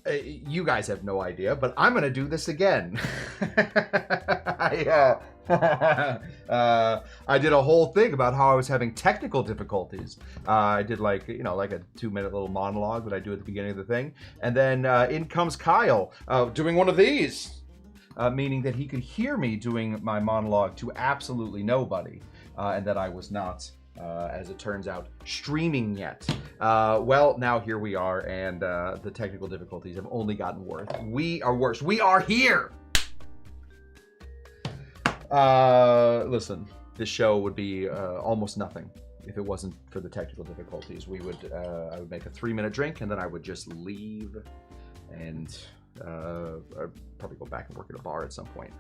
You guys have no idea, but I'm gonna do this again. I did a whole thing about how I was having technical difficulties. I did like a 2-minute little monologue that I do at the beginning of the thing, and then in comes Kyle doing one of these, meaning that he could hear me doing my monologue to absolutely nobody, and that I was not. As it turns out, streaming yet. Well, now here we are, and the technical difficulties have only gotten worse. We are worse. We are here! Listen, this show would be almost nothing if it wasn't for the technical difficulties. I would make a 3-minute drink, and then I would just leave, and I'd probably go back and work at a bar at some point.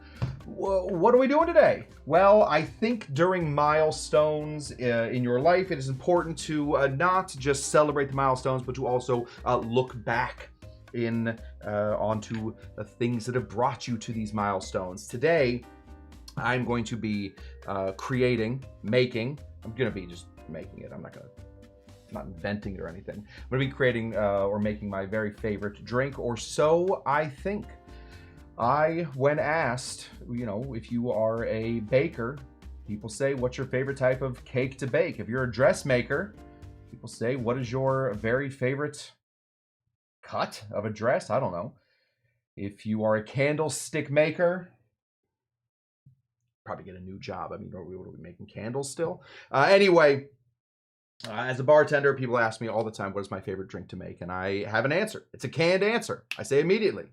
What are we doing today? Well, I think during milestones in your life, it is important to not just celebrate the milestones, but to also look back onto the things that have brought you to these milestones. Today, I'm going to be making. I'm going to be just making it. I'm not inventing it or anything. I'm going to be creating or making my very favorite drink, or so I think. When asked, if you are a baker, people say, what's your favorite type of cake to bake? If you're a dressmaker, people say, what is your very favorite cut of a dress? I don't know. If you are a candlestick maker, probably get a new job. I mean, are we making candles still? Anyway, as a bartender, people ask me all the time, what is my favorite drink to make? And I have an answer. It's a canned answer. I say immediately.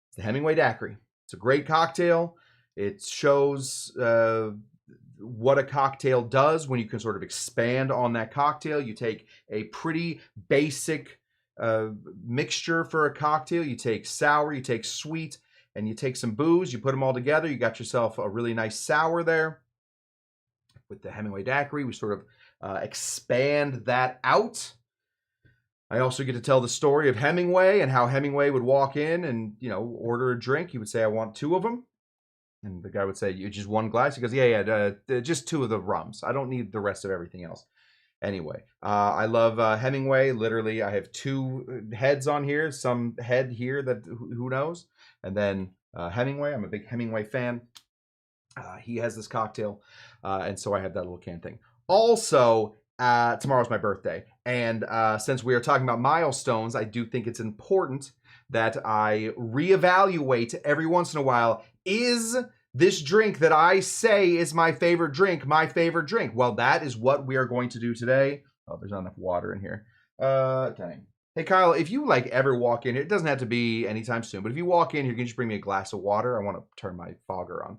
It's the Hemingway Daiquiri. It's a great cocktail. It shows what a cocktail does when you can sort of expand on that cocktail. You take a pretty basic mixture for a cocktail. You take sour, you take sweet, and you take some booze. You put them all together. You got yourself a really nice sour there. With the Hemingway Daiquiri, we sort of expand that out. I also get to tell the story of Hemingway and how Hemingway would walk in and, order a drink. He would say, I want 2 of them. And the guy would say, you just 1 glass? He goes, yeah, just 2 of the rums. I don't need the rest of everything else. Anyway, I love Hemingway. Literally, I have 2 heads on here, some head here that who knows. And then Hemingway, I'm a big Hemingway fan. He has this cocktail, and so I have that little can thing. Also, tomorrow's my birthday, and since we are talking about milestones, I do think it's important that I reevaluate every once in a while, is this drink that I say is my favorite drink, my favorite drink? Well, that is what we are going to do today. Oh, there's not enough water in here. Dang. Hey, Kyle, if you ever walk in here, it doesn't have to be anytime soon, but if you walk in here, can you just bring me a glass of water? I want to turn my fogger on.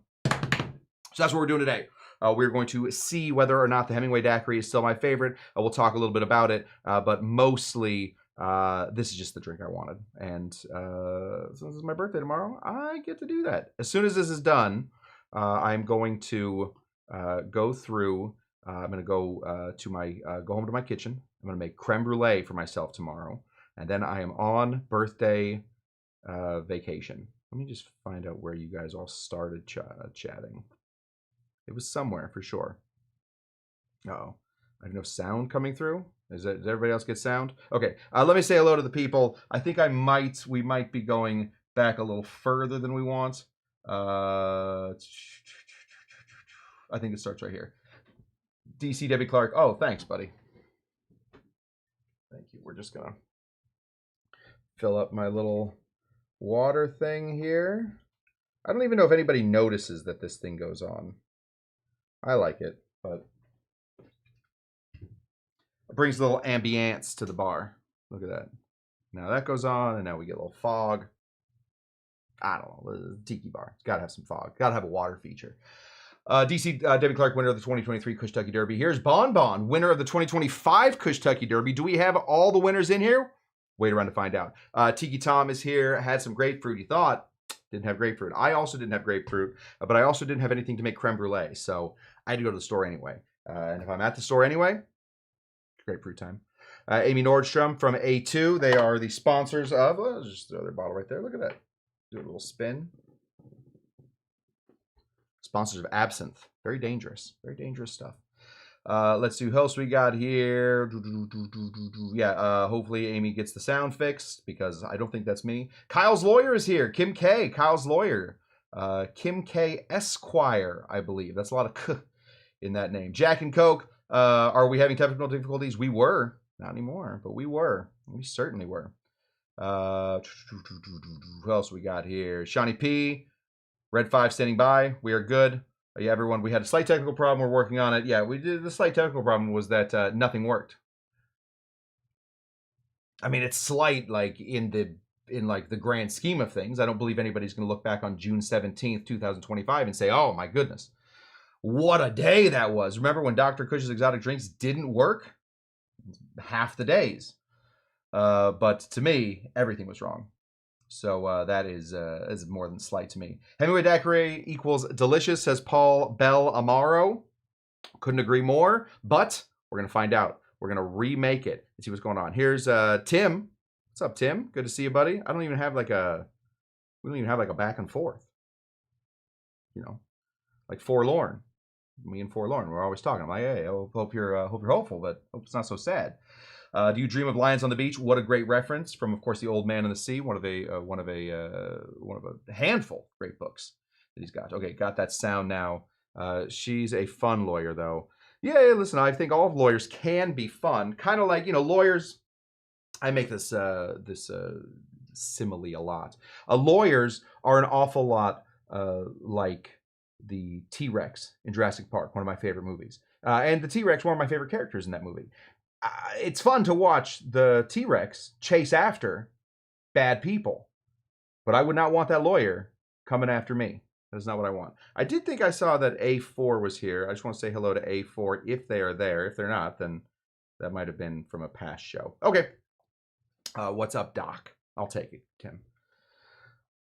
So that's what we're doing today. We're going to see whether or not the Hemingway Daiquiri is still my favorite. We'll talk a little bit about it, but mostly this is just the drink I wanted. And since it's my birthday tomorrow, I get to do that. As soon as this is done, I'm going to go through. I'm going to go go home to my kitchen. I'm going to make creme brulee for myself tomorrow, and then I am on birthday vacation. Let me just find out where you guys all started chatting. It was somewhere for sure. Uh-oh. I have no sound coming through. Does everybody else get sound? Okay. Let me say hello to the people. I think we might be going back a little further than we want. I think it starts right here. DC Debbie Clark. Oh, thanks, buddy. Thank you. We're just going to fill up my little water thing here. I don't even know if anybody notices that this thing goes on. I like it, but it brings a little ambiance to the bar. Look at that. Now that goes on, and now we get a little fog. I don't know. Tiki bar. It's got to have some fog. Got to have a water feature. DC Debbie Clark, winner of the 2023 Kentucky Derby. Here's Bon Bon, winner of the 2025 Kentucky Derby. Do we have all the winners in here? Wait around to find out. Tiki Tom is here. Had some grapefruit, he thought. Didn't have grapefruit. I also didn't have grapefruit, but I also didn't have anything to make creme brulee, so I had to go to the store anyway. And if I'm at the store anyway, grapefruit time. Amy Nordstrom from A2. They are the sponsors of, just throw their bottle right there. Look at that. Do a little spin. Sponsors of absinthe. Very dangerous stuff. Let's see who else we got here. Yeah, hopefully Amy gets the sound fixed because I don't think that's me. Kyle's lawyer is here. Kim K. Kyle's lawyer. Kim K. Esquire, I believe. That's a lot of K in that name. Jack and Coke. Are we having technical difficulties? We were. Not anymore, but we were. We certainly were. Who else we got here? Shawnee P. Red 5 standing by. We are good. Yeah, everyone, we had a slight technical problem. We're working on it. Yeah, we did. The slight technical problem was that nothing worked. I mean, it's slight, like in the grand scheme of things. I don't believe anybody's going to look back on June 17th, 2025 and say, oh my goodness, what a day that was. Remember when Dr. Kush's exotic drinks didn't work? Half the days. But to me, everything was wrong. So that is more than slight to me. Hemingway Daiquiri equals delicious, says Paul Bell Amaro. Couldn't agree more, but we're going to find out. We're going to remake it and see what's going on. Here's Tim. What's up, Tim? Good to see you, buddy. We don't even have like a back and forth. You know, like Forlorn. Me and Forlorn, we're always talking. I'm like, hey, I hope you're hopeful, but hope it's not so sad. Do you dream of lions on the beach? What a great reference from, of course, The Old Man and the Sea. One of a handful of great books that he's got. Okay, got that sound now. She's a fun lawyer, though. Yeah, listen, I think all lawyers can be fun. Kind of like, lawyers. I make this simile a lot. Lawyers are an awful lot like the T-Rex in Jurassic Park, one of my favorite movies. And the T-Rex, one of my favorite characters in that movie. It's fun to watch the T-Rex chase after bad people, but I would not want that lawyer coming after me. That is not what I want. I did think I saw that A4 was here. I just want to say hello to A4 if they are there. If they're not, then that might have been from a past show. Okay. What's up, Doc? I'll take it, Tim.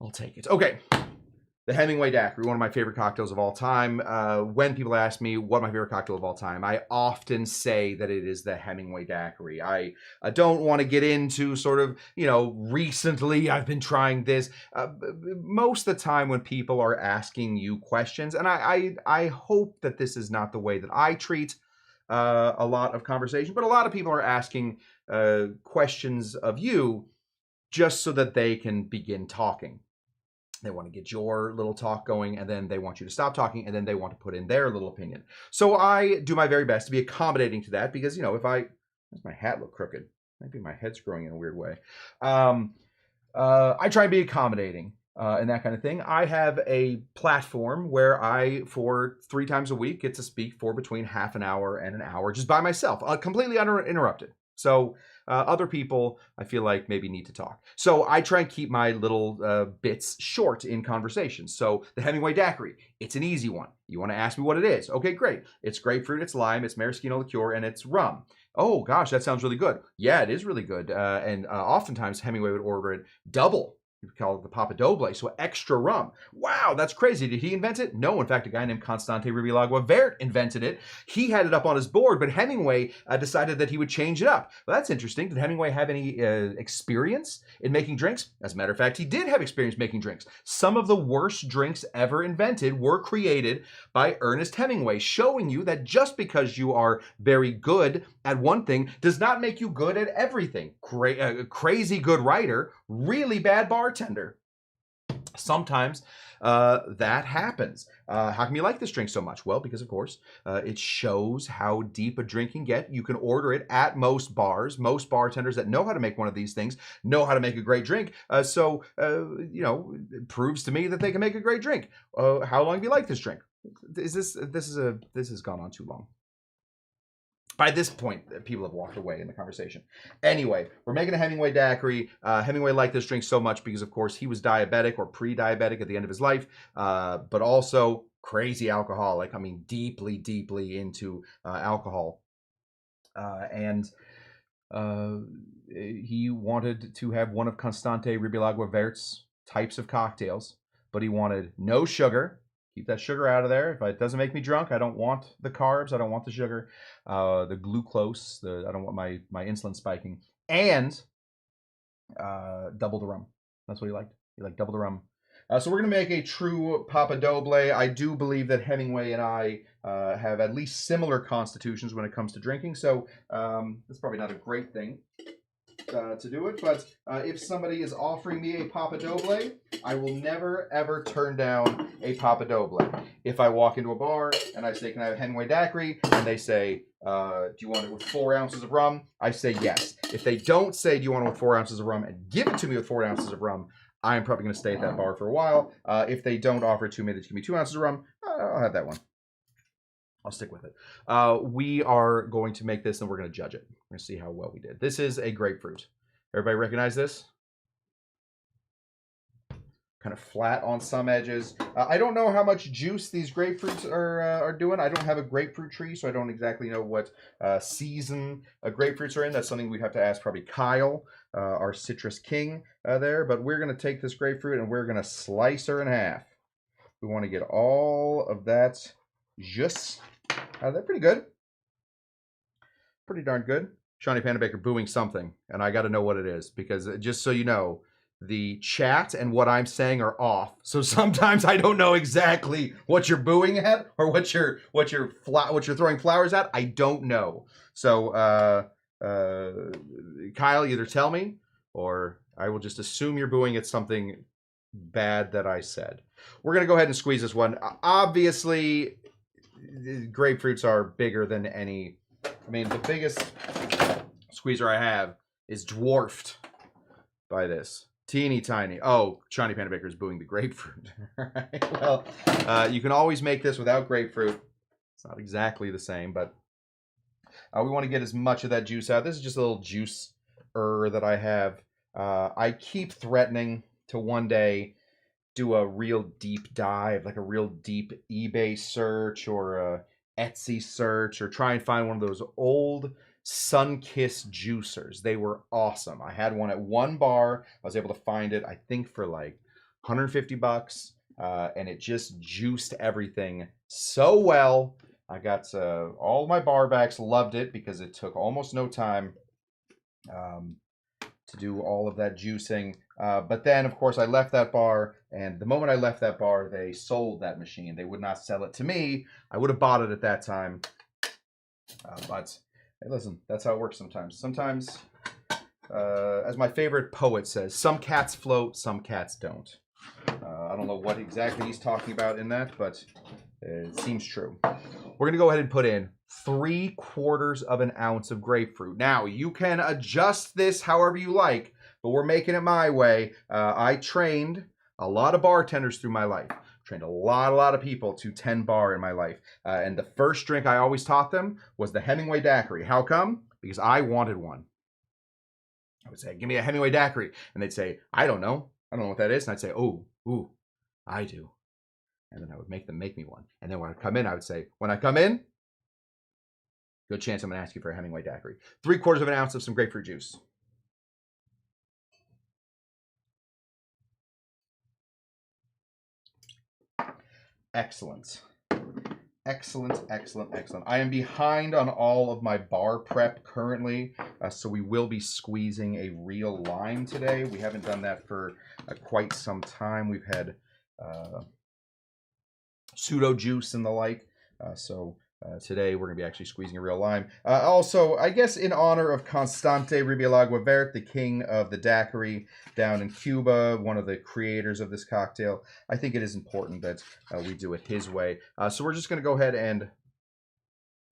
I'll take it. Okay. The Hemingway Daiquiri, one of my favorite cocktails of all time. When people ask me what my favorite cocktail of all time, I often say that it is the Hemingway Daiquiri. I don't want to get into sort of, recently I've been trying this. Most of the time when people are asking you questions, and I hope that this is not the way that I treat a lot of conversation, but a lot of people are asking questions of you just so that they can begin talking. They want to get your little talk going, and then they want you to stop talking, and then they want to put in their little opinion. So I do my very best to be accommodating to that because, if does my hat look crooked? Maybe my head's growing in a weird way. I try and be accommodating and that kind of thing. I have a platform where I, for 3 times a week, get to speak for between half an hour and an hour just by myself, completely uninterrupted. So other people, I feel like, maybe need to talk. So I try and keep my little bits short in conversations. So the Hemingway Daiquiri, it's an easy one. You want to ask me what it is? Okay, great. It's grapefruit, it's lime, it's maraschino liqueur, and it's rum. Oh, gosh, that sounds really good. Yeah, it is really good. And oftentimes Hemingway would order it double. We call it the Papa Doble, so extra rum. Wow, that's crazy. Did he invent it? No, in fact, a guy named Constante Ribalaigua Vert invented it. He had it up on his board, but Hemingway decided that he would change it up. Well, that's interesting. Did Hemingway have any experience in making drinks? As a matter of fact, he did have experience making drinks. Some of the worst drinks ever invented were created by Ernest Hemingway, showing you that just because you are very good at one thing does not make you good at everything. Crazy good writer, really bad bartender. Sometimes that happens. How come you like this drink so much? Well, because of course it shows how deep a drink can get. You can order it at most bars. Most bartenders that know how to make one of these things know how to make a great drink. So it proves to me that they can make a great drink. How long have you liked this drink? This has gone on too long. By this point, people have walked away in the conversation. Anyway, we're making a Hemingway Daiquiri. Hemingway liked this drink so much because, of course, he was diabetic or pre-diabetic at the end of his life, but also crazy alcoholic. I mean, deeply, deeply into alcohol. And he wanted to have one of Constante Ribalaigua Vert's types of cocktails, but he wanted no sugar. Keep that sugar out of there. If it doesn't make me drunk, I don't want the carbs. I don't want the sugar, the glucose. I don't want my insulin spiking. And double the rum. That's what he liked. He liked double the rum. So we're going to make a true Papa Doble. I do believe that Hemingway and I have at least similar constitutions when it comes to drinking, so that's probably not a great thing to do it, but if somebody is offering me a Papa Doble, I will never, ever turn down a Papa Doble. If I walk into a bar and I say, can I have Hemingway Daiquiri? And they say, do you want it with 4 ounces of rum? I say yes. If they don't say, do you want it with 4 ounces of rum, and give it to me with 4 ounces of rum, I'm probably going to stay at that bar for a while. If they don't offer it to me, they give me 2 ounces of rum, I'll have that one. I'll stick with it. We are going to make this and we're going to judge it. We're going to see how well we did. This is a grapefruit. Everybody recognize this? Kind of flat on some edges. I don't know how much juice these grapefruits are doing. I don't have a grapefruit tree, so I don't exactly know what season grapefruits are in. That's something we'd have to ask probably Kyle, our citrus king there. But we're going to take this grapefruit and we're going to slice her in half. We want to get all of that juice. They're pretty good. Pretty darn good. Shawnee Panabaker booing something, and I got to know what it is, because just so you know, the chat and what I'm saying are off. So sometimes I don't know exactly what you're booing at or what you're throwing flowers at. I don't know. So Kyle, either tell me or I will just assume you're booing at something bad that I said. We're gonna go ahead and squeeze this one. Obviously, grapefruits are bigger than any. I mean, the biggest squeezer I have is dwarfed by this. Teeny tiny. Oh, Shawnee Panabaker is booing the grapefruit. Right. Well, you can always make this without grapefruit. It's not exactly the same, but we want to get as much of that juice out. This is just a little juice that I have. I keep threatening to one day do a real deep dive, like a real deep eBay search or a Etsy search, or try and find one of those old Sunkist juicers. They were awesome. I had one at one bar. I was able to find it, I think, for like 150 bucks, and it just juiced everything so well. I got all my barbacks loved it because it took almost no time to do all of that juicing. But then, of course, I left that bar, and the moment I left that bar, they sold that machine. They would not sell it to me. I would have bought it at that time. But hey, listen, that's how it works sometimes. Sometimes, as my favorite poet says, some cats float, some cats don't. I don't know what exactly he's talking about in that, but it seems true. We're going to go ahead and put in 3/4 of an ounce of grapefruit. Now, you can adjust this however you like, but we're making it my way. I trained a lot of bartenders through my life. Trained a lot of people to 10 bar in my life. And the first drink I always taught them was the Hemingway Daiquiri. How come? Because I wanted one. I would say, give me a Hemingway Daiquiri. And they'd say, I don't know. I don't know what that is. And I'd say, oh, ooh, I do. And then I would make them make me one. And then when I come in, I would say, when I come in, good chance I'm going to ask you for a Hemingway Daiquiri. 3/4 of an ounce of some grapefruit juice. Excellent. Excellent, excellent, excellent. I am behind on all of my bar prep currently, so we will be squeezing a real lime today. We haven't done that for quite some time. We've had pseudo juice and the like, so today we're going to be actually squeezing a real lime. Also, I guess in honor of Constante Ribalaigua Vert, the king of the daiquiri down in Cuba, one of the creators of this cocktail, I think it is important that we do it his way. So we're just going to go ahead and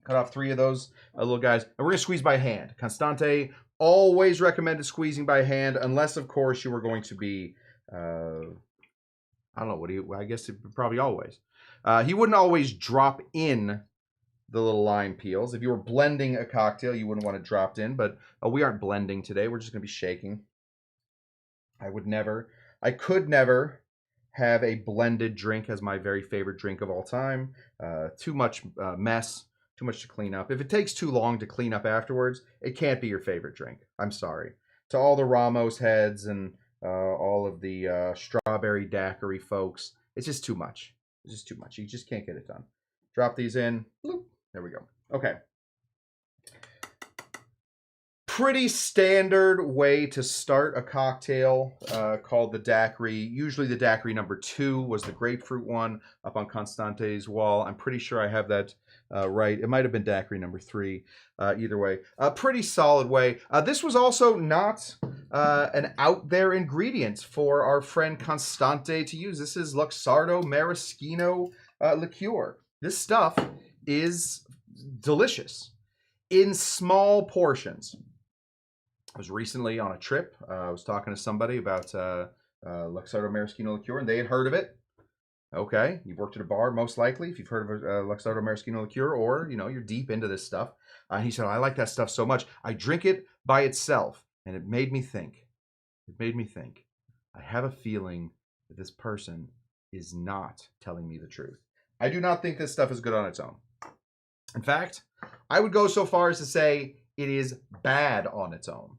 cut off 3 of those little guys, and we're going to squeeze by hand. Constante always recommended squeezing by hand, unless, of course, you were going to be, I don't know, I guess probably always. He wouldn't always drop in the little lime peels. If you were blending a cocktail, you wouldn't want it dropped in, but we aren't blending today. We're just going to be shaking. I could never have a blended drink as my very favorite drink of all time. Too much mess, too much to clean up. If it takes too long to clean up afterwards, it can't be your favorite drink. I'm sorry. To all the Ramos heads and all of the strawberry daiquiri folks, it's just too much. It's just too much. You just can't get it done. Drop these in. Bloop. There we go. Okay. pretty standard way to start a cocktail called the daiquiri. Usually the daiquiri number 2 was the grapefruit one up on Constante's wall. I'm pretty sure I have that right. It might have been daiquiri number 3. Either way, a pretty solid way. This was also not an out there ingredient for our friend Constante to use. This is Luxardo maraschino liqueur. This stuff is delicious in small portions. I was recently on a trip. I was talking to somebody about Luxardo maraschino liqueur, and they had heard of it. Okay, you've worked at a bar, most likely, if you've heard of Luxardo maraschino liqueur, or, you know, you're deep into this stuff. He said, I like that stuff so much. I drink it by itself, and it made me think. I have a feeling that this person is not telling me the truth. I do not think this stuff is good on its own. In fact, I would go so far as to say it is bad on its own.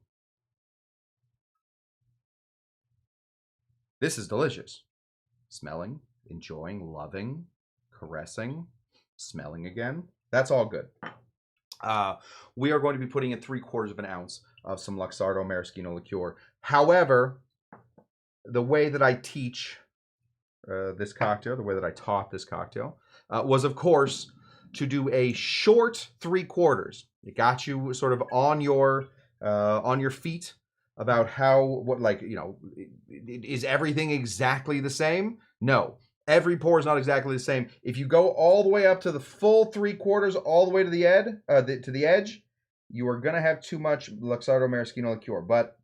This is delicious. Smelling, enjoying, loving, caressing, smelling again. That's all good. We are going to be putting in 3/4 of an ounce of some Luxardo maraschino liqueur. However, the way that I teach this cocktail, the way that I taught this cocktail, was, of course, to do a short 3/4. It got you sort of on your feet about is everything exactly the same? No, every pour is not exactly the same. If you go all the way up to the full 3/4, all the way to the edge, you are gonna have too much Luxardo maraschino liqueur. But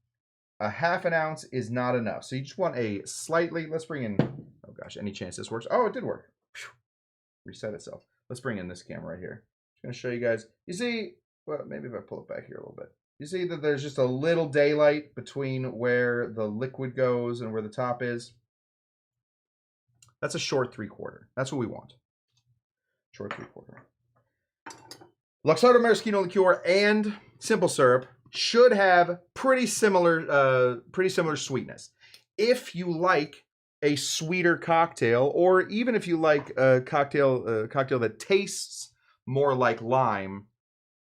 a 1/2 ounce is not enough. So you just want a slightly. Let's bring in. Oh gosh, any chance this works? Oh, it did work. Whew. Reset itself. Let's bring in this camera right here. I'm just gonna show you guys. You see, well, maybe if I pull it back here a little bit. You see that there's just a little daylight between where the liquid goes and where the top is. That's a short 3/4. That's what we want. Short 3/4. Luxardo maraschino liqueur and simple syrup should have pretty similar sweetness. If you like a sweeter cocktail, or even if you like a cocktail that tastes more like lime,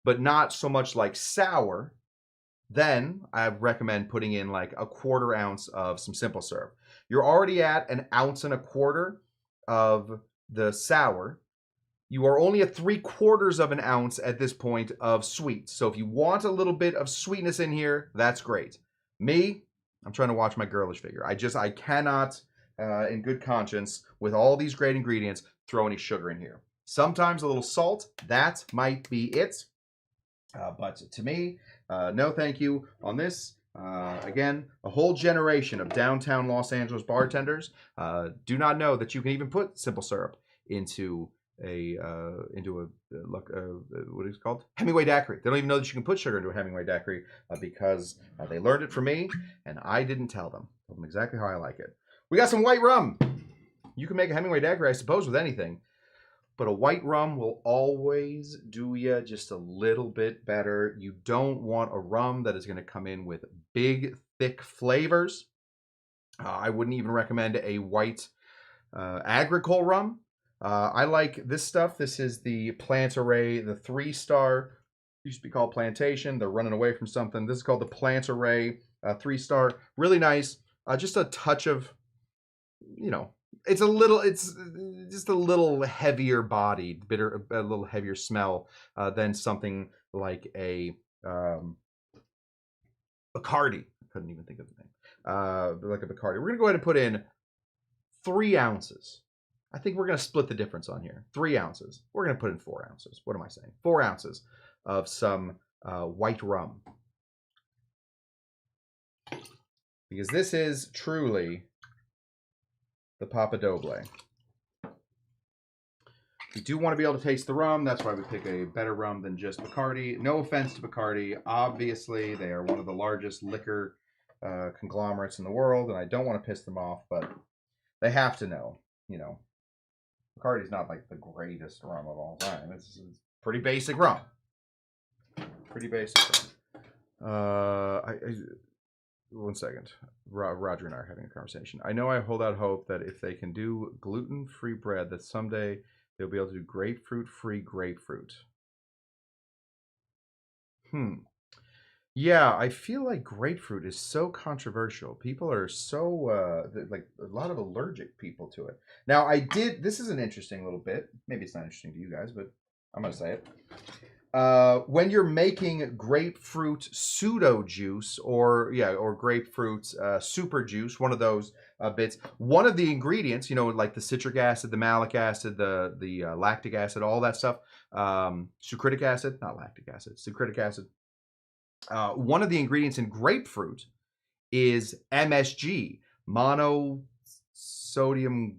but not so much like sour, then I recommend putting in like a 1/4 ounce of some simple syrup. You're already at 1.25 ounces of the sour. You are only at 3/4 of an ounce at this point of sweet. So if you want a little bit of sweetness in here, that's great. Me, I'm trying to watch my girlish figure. I cannot, in good conscience, with all these great ingredients, throw any sugar in here. Sometimes a little salt, that might be it. But to me, no thank you on this. Again, a whole generation of downtown Los Angeles bartenders do not know that you can even put simple syrup into what is it called? Hemingway Daiquiri. They don't even know that you can put sugar into a Hemingway Daiquiri because they learned it from me, and I didn't tell them. I told them exactly how I like it. We got some white rum. You can make a Hemingway Daiquiri, I suppose, with anything. But a white rum will always do you just a little bit better. You don't want a rum that is going to come in with big, thick flavors. I wouldn't even recommend a white agricole rum. I like this stuff. This is the Plantaray, the 3-star. Used to be called Plantation. They're running away from something. This is called the Plantaray 3-star. Really nice. Just a touch of, it's just a little heavier bodied, bitter, a little heavier smell than something like a Bacardi. I couldn't even think of the name. Like a Bacardi. We're going to go ahead and put in 3 ounces. I think we're going to split the difference on here. 3 ounces. We're going to put in 4 ounces. What am I saying? 4 ounces of some white rum. Because this is truly the Papa Doble. We do want to be able to taste the rum. That's why we pick a better rum than just Bacardi. No offense to Bacardi. Obviously, they are one of the largest liquor conglomerates in the world, and I don't want to piss them off, but they have to know, Bacardi's not like the greatest rum of all time. It's pretty basic rum. Pretty basic rum. One second. Roger and I are having a conversation. I know I hold out hope that if they can do gluten-free bread, that someday they'll be able to do grapefruit-free grapefruit. Yeah, I feel like grapefruit is so controversial. People are so like a lot of allergic people to it. Now, this is an interesting little bit. Maybe it's not interesting to you guys, but I'm gonna say it. When you're making grapefruit pseudo juice or grapefruit super juice, one of those bits, one of the ingredients, like the citric acid, the malic acid, the lactic acid, all that stuff, sucritic acid, not lactic acid, sucritic acid. One of the ingredients in grapefruit is MSG, monosodium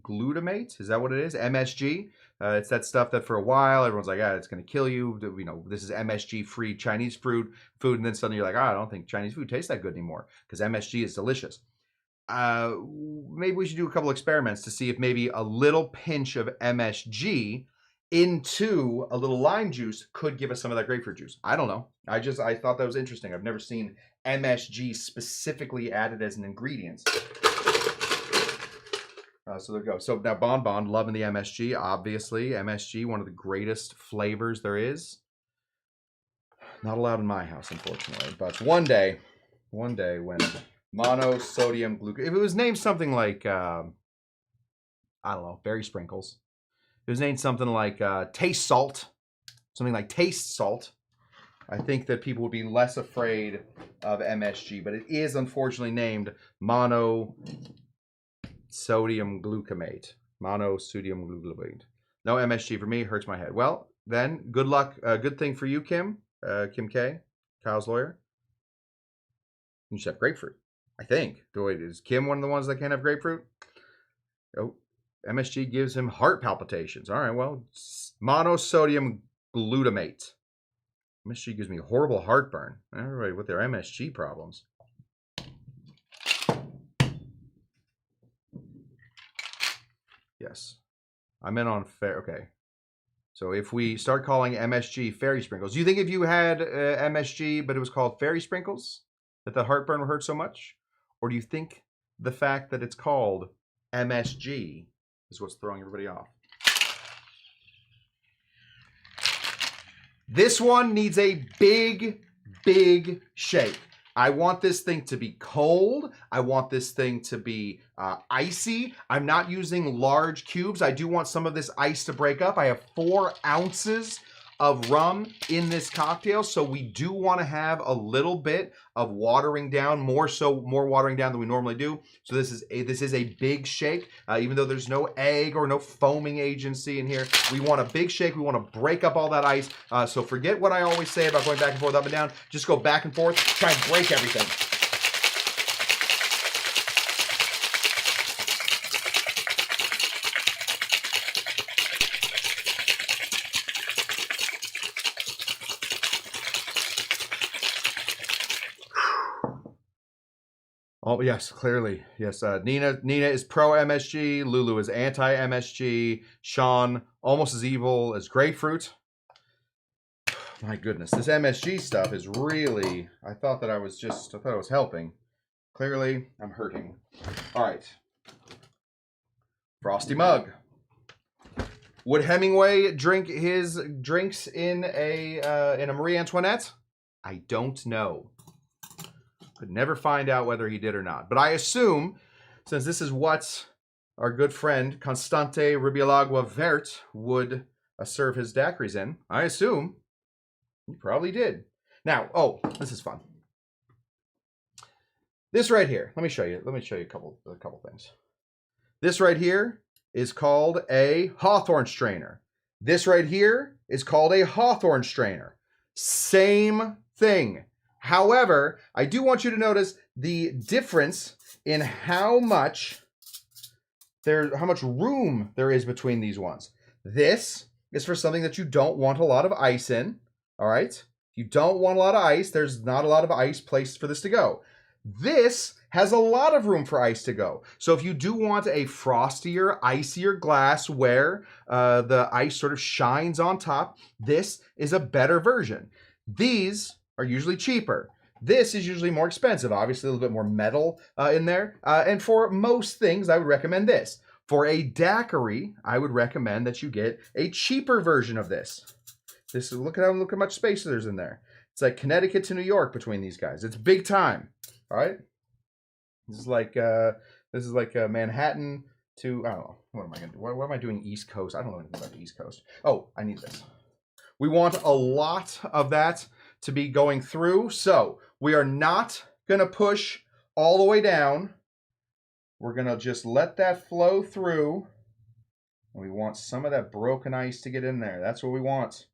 glutamate. Is that what it is? MSG. It's that stuff that for a while everyone's like, it's going to kill you. This is MSG-free Chinese food, and then suddenly you're like, I don't think Chinese food tastes that good anymore because MSG is delicious. Maybe we should do a couple experiments to see if maybe a little pinch of MSG into a little lime juice could give us some of that grapefruit juice. I don't know. I thought that was interesting. I've never seen MSG specifically added as an ingredient. So there we go. So now Bon loving the MSG. Obviously, MSG, one of the greatest flavors there is. Not allowed in my house, unfortunately. But one day when monosodium glucose, if it was named something like, I don't know, berry sprinkles. It was named something like taste salt, something like taste salt. I think that people would be less afraid of MSG, but it is unfortunately named monosodium glutamate. Monosodium glutamate. No MSG for me, hurts my head. Well, then, good luck. Good thing for you, Kim. Kim K, Kyle's lawyer. You should have grapefruit, I think. Wait, is Kim one of the ones that can't have grapefruit? Oh. MSG gives him heart palpitations. All right, well, monosodium glutamate. MSG gives me horrible heartburn. Everybody with their MSG problems. Yes. I'm in on fair. Okay. So if we start calling MSG fairy sprinkles, do you think if you had MSG, but it was called fairy sprinkles, that the heartburn would hurt so much? Or do you think the fact that it's called MSG is what's throwing everybody off? This one needs a big shake. I want this thing to be cold. I want this thing to be icy. I'm not using large cubes. I do want some of this ice to break up. I have 4 ounces of rum in this cocktail, so we do want to have a little bit of watering down, more watering down than we normally do. So this is a big shake, even though there's no egg or no foaming agency in here. We want a big shake. We want to break up all that ice. So forget what I always say about going back and forth, up and down. Just go back and forth, try and break everything. Oh, yes, clearly. Yes, Nina is pro-MSG. Lulu is anti-MSG. Sean, almost as evil as grapefruit. My goodness, this MSG stuff is really... I thought I was helping. Clearly, I'm hurting. All right. Frosty mug. Would Hemingway drink his drinks in a Marie Antoinette? I don't know. Could never find out whether he did or not. But I assume, since this is what our good friend Constante Ribalaigua Vert would serve his daiquiris in, I assume he probably did. Now, this is fun. This right here, let me show you a couple things. This right here is called a Hawthorne strainer. This right here is called a Hawthorne strainer. Same thing. However, I do want you to notice the difference in how much room there is between these ones. This is for something that you don't want a lot of ice in, all right? You don't want a lot of ice. There's not a lot of ice placed for this to go. This has a lot of room for ice to go. So if you do want a frostier, icier glass where the ice sort of shines on top, this is a better version. These are usually cheaper. This is usually more expensive. Obviously, a little bit more metal in there. And for most things, I would recommend this. For a daiquiri, I would recommend that you get a cheaper version of this. Look at how much space there's in there. It's like Connecticut to New York between these guys. It's big time. All right. This is like Manhattan to, I don't know. What am I gonna do? What am I doing East Coast? I don't know anything about the East Coast. Oh, I need this. We want a lot of that to be going through. So we are not gonna push all the way down. We're gonna just let that flow through. And we want some of that broken ice to get in there. That's what we want.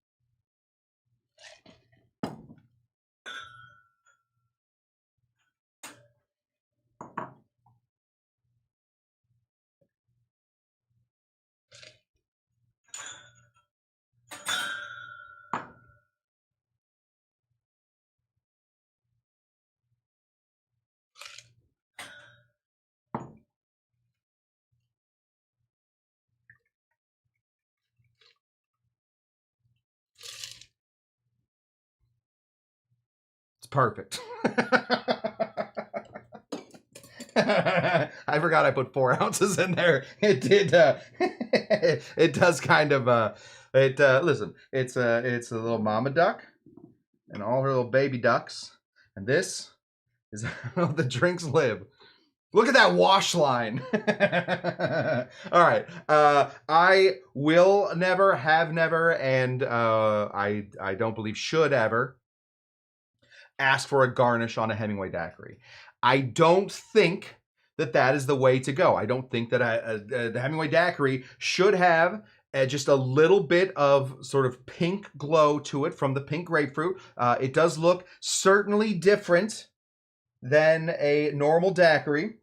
It's perfect. I forgot I put 4 ounces in there. It did. It does kind of. Listen. It's a little mama duck, and all her little baby ducks, and this is how the drinks live. Look at that wash line. All right. I will never, have never, and I don't believe should ever ask for a garnish on a Hemingway Daiquiri. I don't think that is the way to go. I don't think that the Hemingway Daiquiri should have just a little bit of sort of pink glow to it from the pink grapefruit. It does look certainly different than a normal daiquiri.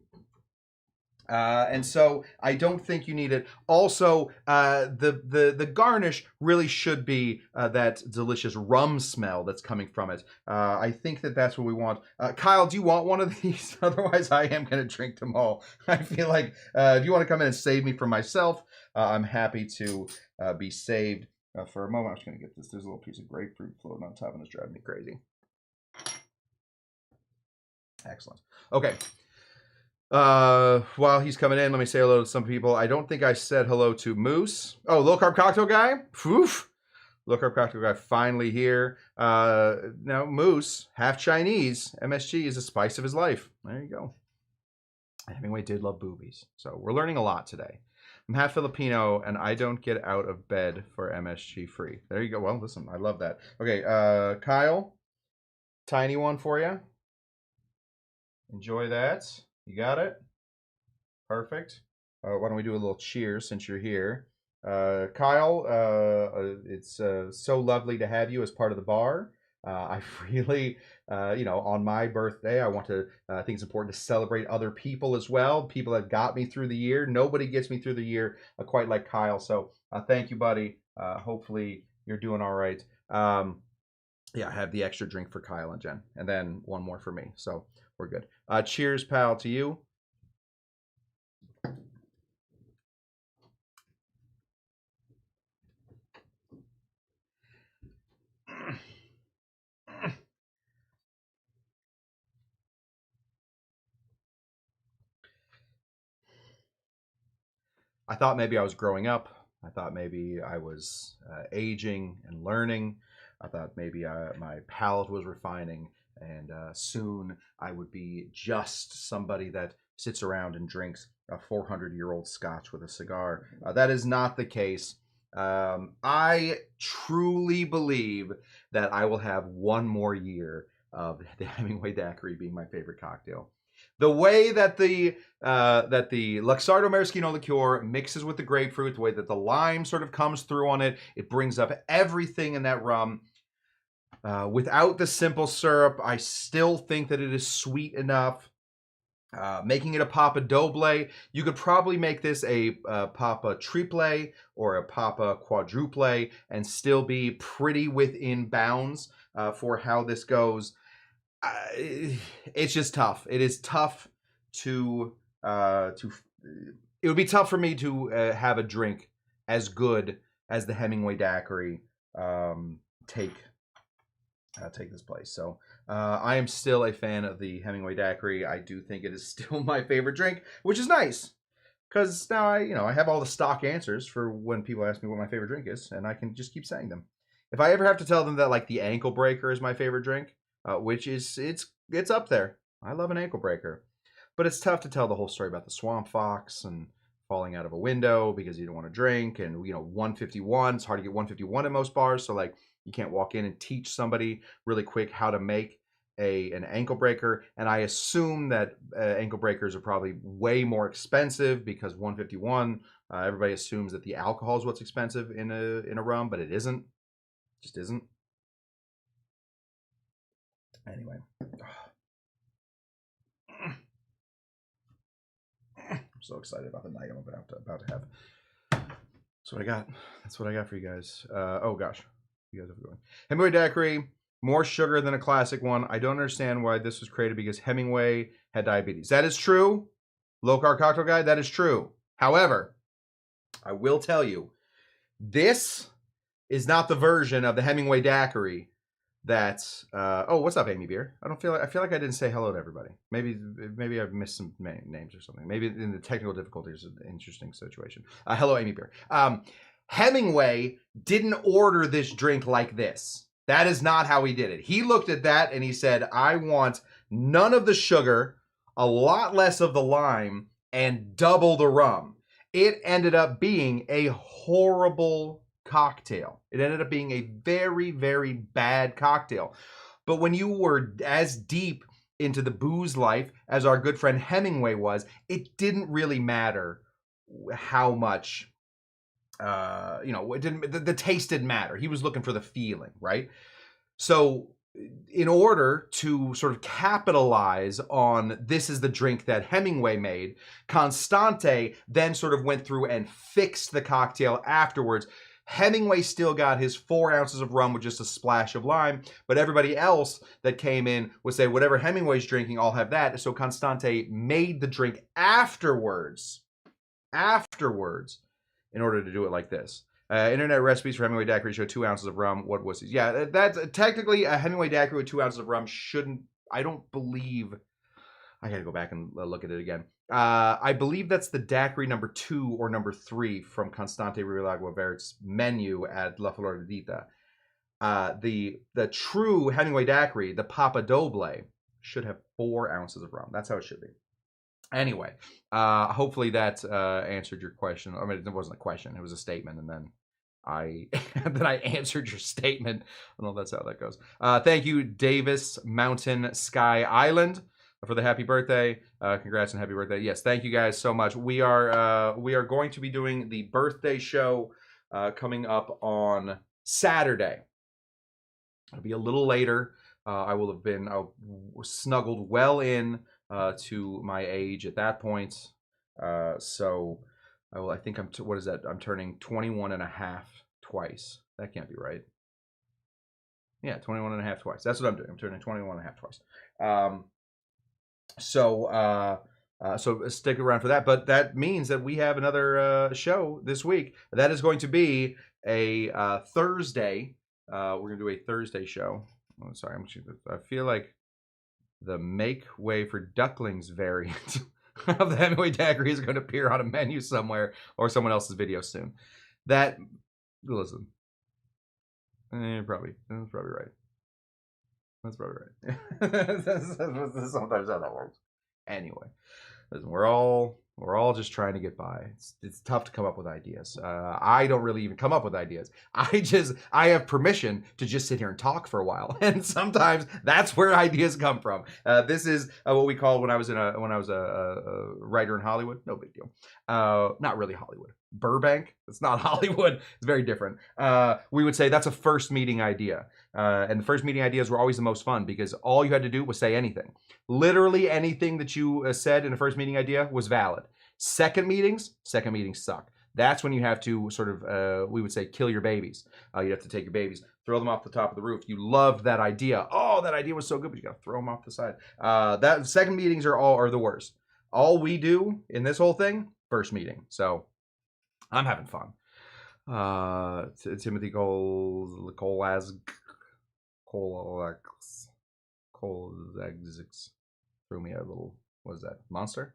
And so I don't think you need it. Also, the garnish really should be that delicious rum smell that's coming from it. I think that's what we want. Kyle, do you want one of these? Otherwise, I am going to drink them all. I feel like if you want to come in and save me from myself, I'm happy to be saved for a moment. I'm just going to get this. There's a little piece of grapefruit floating on top, and it's driving me crazy. Excellent. Okay. While he's coming in, let me say hello to some people. I don't think I said hello to Moose. Oh, low carb cocktail guy. Poof. Low carb cocktail guy finally here. Now Moose, half Chinese. MSG is the spice of his life. There you go. Hemingway did love boobies, so we're learning a lot today. I'm half Filipino, and I don't get out of bed for MSG free. There you go. Well, listen, I love that. Okay, Kyle, tiny one for you. Enjoy that. You got it? Perfect. Why don't we do a little cheers since you're here? Kyle, it's so lovely to have you as part of the bar. I really, on my birthday, I think it's important to celebrate other people as well. People that got me through the year. Nobody gets me through the year quite like Kyle. So thank you, buddy. Hopefully you're doing all right. Yeah, I have the extra drink for Kyle and Jen, and then one more for me. So we're good. Cheers, pal, to you. I thought maybe I was growing up. I thought maybe I was aging and learning. I thought maybe my palate was refining, and soon I would be just somebody that sits around and drinks a 400-year-old scotch with a cigar. That is not the case. I truly believe that I will have one more year of the Hemingway Daiquiri being my favorite cocktail. The way that the Luxardo Maraschino liqueur mixes with the grapefruit, the way that the lime sort of comes through on it, it brings up everything in that rum. Without the simple syrup, I still think that it is sweet enough. Making it a Papa Doble, you could probably make this a Papa Triple or a Papa Quadruple and still be pretty within bounds for how this goes. It's just tough. It is tough to it would be tough for me to have a drink as good as the Hemingway Daiquiri take this place. So I am still a fan of the Hemingway Daiquiri. I do think it is still my favorite drink, which is nice because now I have all the stock answers for when people ask me what my favorite drink is, and I can just keep saying them. If I ever have to tell them that like the ankle breaker is my favorite drink, which is it's up there. I love an ankle breaker, but it's tough to tell the whole story about the swamp fox and falling out of a window because you don't want to drink, and 151. It's hard to get 151 at most bars, so like you can't walk in and teach somebody really quick how to make an ankle breaker. And I assume that ankle breakers are probably way more expensive because 151. Everybody assumes that the alcohol is what's expensive in a rum, but it isn't. It just isn't. Anyway. I'm so excited about the night I'm about to have. That's what I got. That's what I got for you guys. Oh gosh, you guys have a good one. Hemingway Daiquiri, more sugar than a classic one. I don't understand why this was created because Hemingway had diabetes. That is true. Low carb cocktail guy, that is true. However, I will tell you, this is not the version of the Hemingway Daiquiri that's oh, what's up, Amy Beer? I feel like I didn't say hello to everybody. Maybe I've missed some names or something. Maybe in the technical difficulties, an interesting situation. Hello, Amy Beer. Hemingway didn't order this drink like this. That is not how he did it. He looked at that and he said, I want none of the sugar, a lot less of the lime, and double the rum. It ended up being a horrible cocktail. It ended up being a very, very bad cocktail. But when you were as deep into the booze life as our good friend Hemingway was, it didn't really matter how much, it didn't. The taste didn't matter. He was looking for the feeling, right? So in order to sort of capitalize on this is the drink that Hemingway made, Constante then sort of went through and fixed the cocktail afterwards. Hemingway still got his 4 ounces of rum with just a splash of lime, but everybody else that came in would say, whatever Hemingway's drinking, I'll have that. So Constante made the drink afterwards, in order to do it like this. Internet recipes for Hemingway Daiquiri show 2 ounces of rum. What was it? Yeah, that's technically a Hemingway Daiquiri with 2 ounces of rum shouldn't, I don't believe, I gotta go back and look at it again. I believe that's the Daiquiri number 2 or number 3 from Constante Ribalaigua Vert's menu at La Floridita. The true Hemingway Daiquiri, the Papa Doble, should have 4 ounces of rum. That's how it should be. Anyway, hopefully that answered your question. I mean, it wasn't a question; it was a statement, and then I answered your statement. I don't know if that's how that goes. Thank you, Davis Mountain Sky Island, for the happy birthday. Congrats and happy birthday. Yes, thank you guys so much. We are going to be doing the birthday show coming up on Saturday. It'll be a little later. I will have been snuggled well in to my age at that point. So I think what is that? I'm turning 21 and a half twice. That can't be right. Yeah, 21 and a half twice. That's what I'm doing. I'm turning 21 and a half twice. So stick around for that. But that means that we have another show this week. That is going to be a Thursday. We're going to do a Thursday show. Oh, sorry, I feel like the Make Way for Ducklings variant of the Hemingway Daiquiri is going to appear on a menu somewhere or someone else's video soon. Listen, that's probably right. That's probably right. That's sometimes how that works. Anyway, listen, we're all just trying to get by. It's tough to come up with ideas. I don't really even come up with ideas. I have permission to just sit here and talk for a while, and sometimes that's where ideas come from. This is what we call when I was a writer in Hollywood. No big deal. Not really Hollywood. Burbank. It's not Hollywood. It's very different. We would say that's a first meeting idea. And the first meeting ideas were always the most fun because all you had to do was say anything. Literally anything that you said in a first meeting idea was valid. Second meetings suck. That's when you have to sort of, we would say, kill your babies. You have to take your babies, throw them off the top of the roof. You loved that idea. Oh, that idea was so good, but you got to throw them off the side. That second meetings are the worst. All we do in this whole thing, first meeting. So I'm having fun. Timothy Colazix threw me a little, what is that, monster?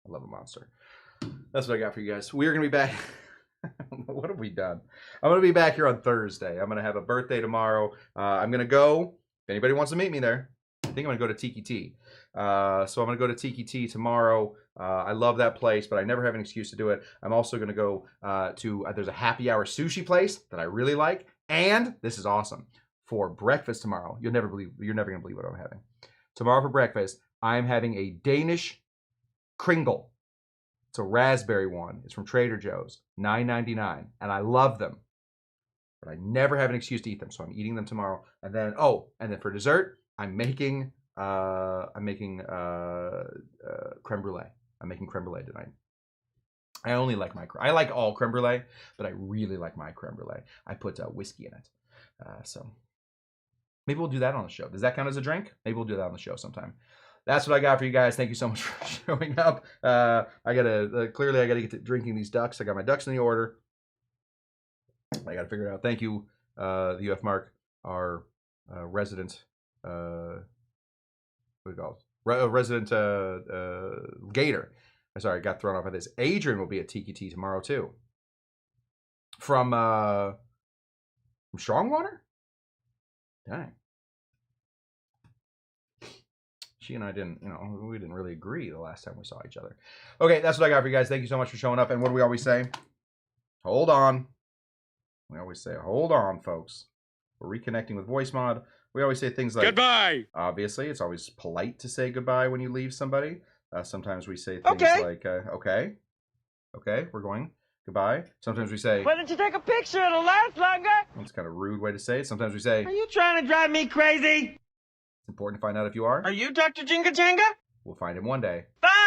I love a monster. That's what I got for you guys. We're going to be back. What have we done? I'm going to be back here on Thursday. I'm going to have a birthday tomorrow. I'm going to go. If anybody wants to meet me there, I think I'm going to go to Tiki Tea. So I'm going to go to Tiki Tea tomorrow. I love that place, but I never have an excuse to do it. I'm also going to go to, there's a happy hour sushi place that I really like. And this is awesome. For breakfast tomorrow, you're never going to believe what I'm having. Tomorrow for breakfast, I'm having a Danish Kringle. It's a raspberry one. It's from Trader Joe's, $9.99, and I love them. But I never have an excuse to eat them, so I'm eating them tomorrow. And then for dessert, I'm making creme brulee. I'm making creme brulee tonight. I only like I like all creme brulee, but I really like my creme brulee. I put whiskey in it, so maybe we'll do that on the show. Does that count as a drink? Maybe we'll do that on the show sometime. That's what I got for you guys. Thank you so much for showing up. Clearly I gotta get to drinking these ducks. I got my ducks in the order. I gotta figure it out. Thank you, the UF Mark, our resident, what do you call it? Resident Gator. Sorry, I got thrown off by this. Adrian will be at Tiki Tea tomorrow too. From Strongwater? Dang. She and I we didn't really agree the last time we saw each other. Okay, that's what I got for you guys. Thank you so much for showing up. And what do we always say? Hold on. We always say, hold on, folks. We're reconnecting with Voice Mod. We always say things like, goodbye. Obviously, it's always polite to say goodbye when you leave somebody. Sometimes we say things like, okay. Okay, we're going. Goodbye. Sometimes we say, why don't you take a picture? It'll last longer. That's kind of a rude way to say it. Sometimes we say, are you trying to drive me crazy? It's important to find out if you are. Are you Dr. Jinga Janga? We'll find him one day. Bye!